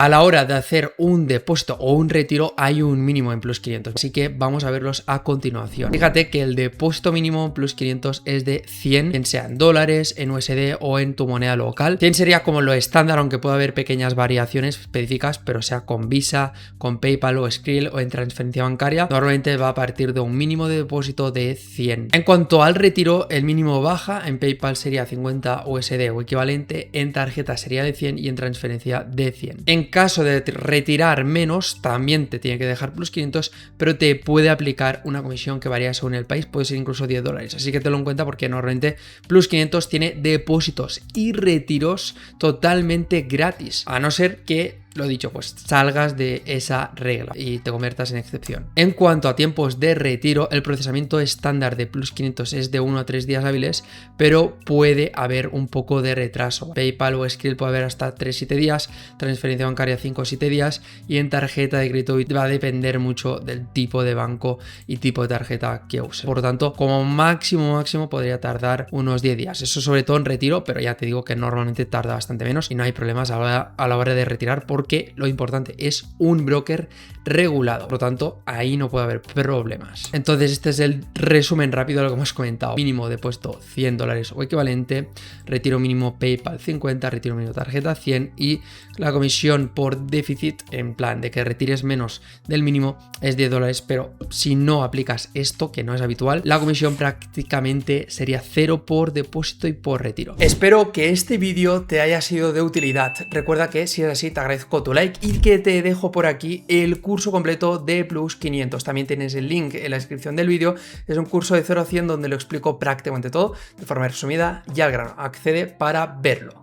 A la hora de hacer un depósito o un retiro hay un mínimo en Plus 500, así que vamos a verlos a continuación. Fíjate que el depósito mínimo en Plus 500 es de 100, bien sea en dólares, en USD o en tu moneda local. 100 sería como lo estándar, aunque pueda haber pequeñas variaciones específicas, pero sea con Visa, con PayPal o Skrill o en transferencia bancaria, normalmente va a partir de un mínimo de depósito de 100. En cuanto al retiro, el mínimo baja, en PayPal sería 50 USD o equivalente, en tarjeta sería de 100 y en transferencia de 100. En caso de retirar menos, también te tiene que dejar Plus 500, pero te puede aplicar una comisión que varía según el país, puede ser incluso 10 dólares. Así que tenlo en cuenta porque normalmente Plus 500 tiene depósitos y retiros totalmente gratis, a no ser que, lo dicho, pues salgas de esa regla y te conviertas en excepción. En cuanto a tiempos de retiro, el procesamiento estándar de Plus 500 es de 1 a 3 días hábiles, pero puede haber un poco de retraso. PayPal o Skrill puede haber hasta 3-7 días, transferencia bancaria 5 o 7 días y en tarjeta de crédito va a depender mucho del tipo de banco y tipo de tarjeta que uses. Por lo tanto, como máximo podría tardar unos 10 días. Eso sobre todo en retiro, pero ya te digo que normalmente tarda bastante menos y no hay problemas a la hora de retirar porque lo importante es un broker regulado. Por lo tanto, ahí no puede haber problemas. Entonces, este es el resumen rápido de lo que hemos comentado. Mínimo depósito 100 dólares o equivalente, retiro mínimo PayPal 50, retiro mínimo tarjeta 100 y la comisión por déficit, en plan de que retires menos del mínimo, es 10 dólares, pero si no aplicas esto, que no es habitual, la comisión prácticamente sería 0 por depósito y por retiro. Espero que este vídeo te haya sido de utilidad. Recuerda que si es así, te agradezco tu like y que te dejo por aquí el curso completo de Plus 500. También tienes el link en la descripción del vídeo. Es un curso de 0 a 100 donde lo explico prácticamente todo de forma resumida y al grano. Accede para verlo.